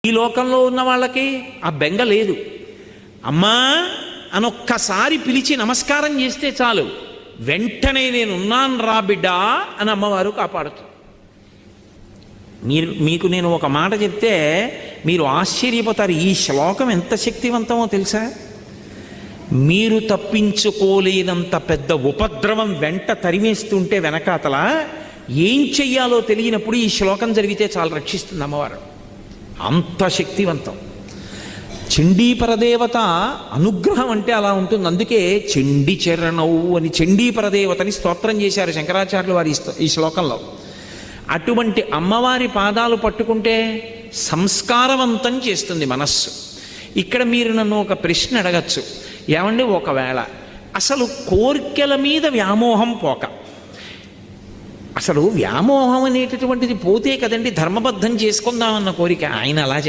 ఈ లోకంలో ఉన్న వాళ్ళకి ఆ బెంగ లేదు. అమ్మా అనొక్కసారి పిలిచి నమస్కారం చేస్తే చాలు, వెంటనే నేనున్నాను రా బిడ్డా అని అమ్మవారు కాపాడుతుంది. మీకు నేను ఒక మాట చెప్తే మీరు ఆశ్చర్యపోతారు. ఈ శ్లోకం ఎంత శక్తివంతమో తెలుసా? మీరు తప్పించుకోలేనంత పెద్ద ఉపద్రవం వెంట తరిమేస్తుంటే వెనకాతల ఏం చెయ్యాలో తెలియనప్పుడు ఈ శ్లోకం జరిగితే చాలా రక్షిస్తుంది అమ్మవారు. అంత శక్తివంతం. చండీ పరదేవత అనుగ్రహం అంటే అలా ఉంటుంది. అందుకే చండీ చరణవు అని చండీ పరదేవతని స్తోత్రం చేశారు శంకరాచార్యులు వారి ఈ శ్లోకంలో. అటువంటి అమ్మవారి పాదాలు పట్టుకుంటే సంస్కారవంతం చేస్తుంది మనస్సు. ఇక్కడ మీరు నన్ను ఒక ప్రశ్న అడగచ్చు, ఏమండి ఒకవేళ అసలు కోర్కెల మీద వ్యామోహం పోక, అసలు వ్యామోహం అనేటటువంటిది పోతే కదండి ధర్మబద్ధం చేసుకుందామన్న కోరిక. ఆయన అలా చెప్పారు.